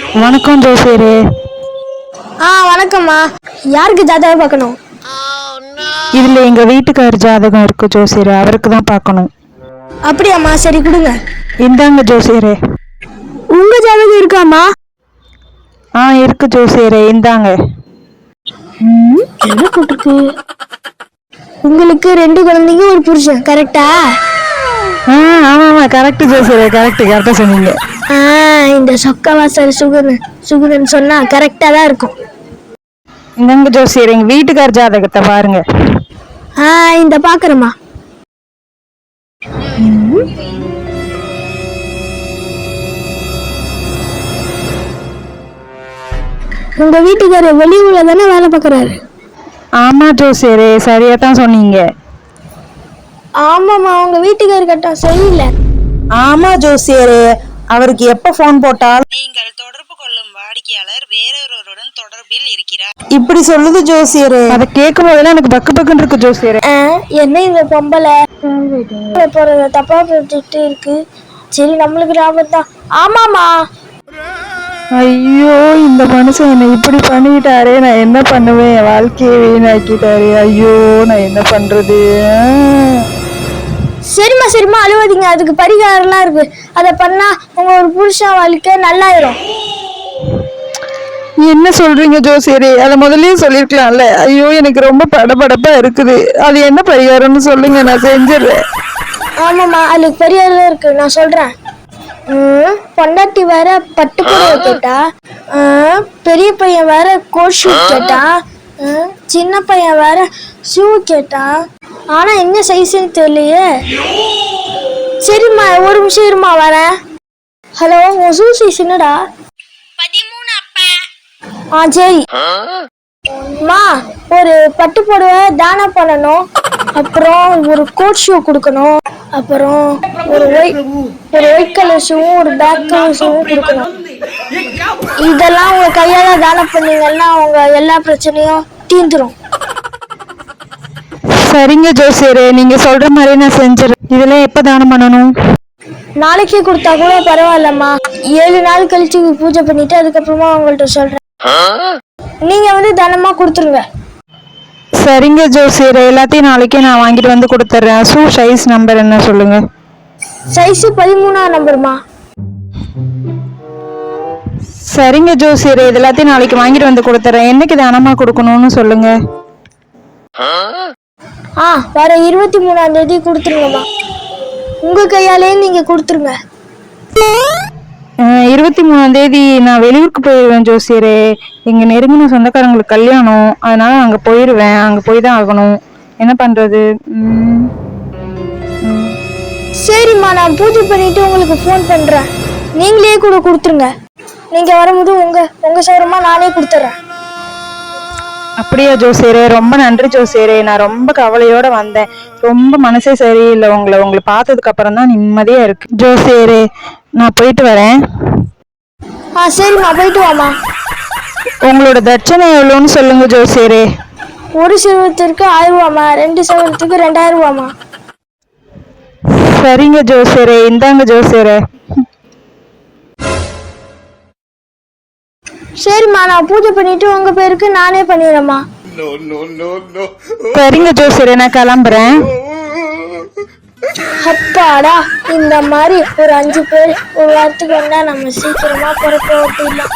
வணக்கம் ஜோசியரே. வணக்கம்மா. யாருக்கு ஜாதகம் பார்க்கணும்? இதுல எங்க வீட்டுக்கார் ஜாதகம் இருக்கு ஜோசியரே, அவருக்கு தான் பார்க்கணும். அப்படியாம்மா, சரி கொடுங்க. இந்தாங்க ஜோசியரே. உங்க ஜாதகம் இருக்காம்மா? இருக்கு ஜோசியரே, இந்தாங்க. என்ன போட்டிருக்கு? உங்களுக்கு 2 குழந்தைங்க, ஒரு புருஷன், கரெக்டா? ஆமா கரெக்ட் ஜோசியரே, கரெக்டா சொன்னீங்க. இந்த சொக்கவாசல் சுகுணன் சொன்னா கரெக்டா தான் இருக்கும். இந்தாங்க ஜோசியரே, எங்க வீட்டுக்கார் ஜாதகத்தை பாருங்க. இந்த பாக்குறேம்மா. உங்க வீட்டுக்காரர் வெளியூர்ல தானே வேலை பார்க்கறாரு? ஆமா ஜோசியரே, சரியா தான் சொன்னீங்க. ஆமாம்மா, உங்க வீட்டுக்காரர் கட்டா சரியில்லை. ஆமா ஜோசியரே, அவருக்கு எப்ப போன் போட்டாலும் நீங்கள் தொடர்பு கொள்ளும் வாடிக்கையாளர் வேறொருவருடன் தொடர்பில் இருக்கிறார் இப்படி சொல்லுது ஜோசியரே. அதை கேட்கும் போதெல்லாம் எனக்கு பக்கு இருக்கு ஜோசியரே. என்ன இந்த பொம்பளை போறத தப்பா போட்டுட்டு இருக்கு. சரி, நம்மளுக்கு லாபம் தான். ஆமாமா. ஐயோ, இந்த மனுஷன் என்ன இப்படி பண்ணிட்டாரே, நான் என்ன பண்ணுவேன்? என் வாழ்க்கையை வீணாக்கிட்டாரு. ஐயோ, நான் என்ன பண்றது? சரிம்மா அழுவாதீங்க. அதுக்கு பரிகாரம்லாம் இருக்கு. அதை பண்ணா உங்க ஒரு புருஷன் வாழ்க்கை நல்லாயிரும். என்ன சொல்றீங்க ஜோசியரே? அதை முதல்லயே சொல்லிருக்கலாம்ல. ஐயோ, எனக்கு ரொம்ப படபடப்பா இருக்குது. அது என்ன பரிகாரம்னு சொல்லுங்க, நான் செஞ்சிடுறேன். ஆமாம்மா, அதுக்கு பரிகாரம் இருக்கு, நான் சொல்றேன். பொண்டாட்டி வேற பட்டு புடவை கேட்டா, பெரிய பையன் வேற கோட் ஷூ கேட்டா, சின்ன பையன் வேற ஷூ கேட்டா. ஆனா என்ன சைஸ்ன்னு தெரியலையே. சரிம்மா, ஒரு நிமிஷம் இருமா, வரேன். ஹலோ, உன் ஷூ சைஸ் என்னடா? 13 அப்பா. சரி அம்மா, ஒரு பட்டு புடவை தானம் பண்ணணும். அப்புறம் ஒரு கோட் ஷூ கொடுக்கணும். அப்புறம் ஒரு ஒயிட் கலர் ஷூவும் ஒரு பிளாக் கலர் ஷூவும் கொடுக்கணும். இதெல்லாம் உங்க கையால தானம் பண்ணீங்கன்னா உங்க எல்லா பிரச்சனையும் தீந்துரும். சரிங்க ஜோசியரே, நீங்க சொல்ற மாதிரி நான் செஞ்சிடறேன். இதெல்லாம் எப்ப தானம் பண்ணணும்? நாளைக்கே கொடுத்தா கூட பரவாயில்லம்மா. 7 நாள் கழிச்சு பூஜை பண்ணிட்டு அதுக்கப்புறமா உங்கள்ட்ட சொல்றேன். நீங்க தானமா கொடுத்துருங்க. சரிங்க ஜோசியரே, எல்லாத்தையும் நாளைக்கே நான் வாங்கிட்டு வந்து கொடுத்துட்றேன். ஷூ சைஸ் நம்பர் என்ன சொல்லுங்க? சைஸ் 13ஆம் நம்பர்மா. சரிங்க ஜோசியரே, இது எல்லாத்தையும் நாளைக்கு வாங்கிட்டு வந்து கொடுத்துறேன். என்னைக்கு தானமா கொடுக்கணும்னு சொல்லுங்க. வர 23ஆம் தேதி கொடுத்துருங்கம்மா. உங்க கையாலே நீங்க கொடுத்துருங்க. 23ஆம் தேதி நான் வெளியூருக்கு போயிடுவேன் ஜோசியரே. எங்க நெருங்கின சொந்தக்காரங்களுக்கு கல்யாணம், அதனால அங்க போயிடுவேன். அங்க போய் தான் ஆகணும். என்ன பண்றது? சரிம்மா, நான் பூஜை பண்ணிட்டு உங்களுக்கு ஃபோன் பண்றேன். நீங்களே கூட கொடுத்துருங்க. நீங்க வரும்போது உங்க சௌரமா நானே கொடுத்துட்றேன். அப்படியா ஜோசியரே? ரொம்ப நன்றி ஜோசியரே. நான் ரொம்ப கவலையோட வந்தேன். ரொம்ப மனசே சரியில்லை. உங்களை பார்த்ததுக்கு அப்புறம் தான் நிம்மதியா இருக்கு ஜோசியரே. நான் போயிட்டு வரேன். சரிம்மா, போயிட்டு வாமா. உங்களோட தட்சணை எவ்வளோன்னு சொல்லுங்க ஜோசியரே. 1 சவரத்துக்கு 1000 ரூபாமா, 2 சவரத்துக்கு 2000 ரூபாமா. சரிங்க ஜோசியரே, இந்தாங்க ஜோசியரே. சரிம்மா, நான் பூஜை பண்ணிட்டு உங்க பேருக்கு நானே பண்ணிடுறேம்மா. சரிங்க ஜோசியரே, நான் கிளம்புறேன். அப்பாடா, இந்த மாதிரி ஒரு 5 பேர் ஒரு வாரத்துக்கு வந்தா நம்ம சீக்கிரமா பிறக்க ஓட்டிடலாம்.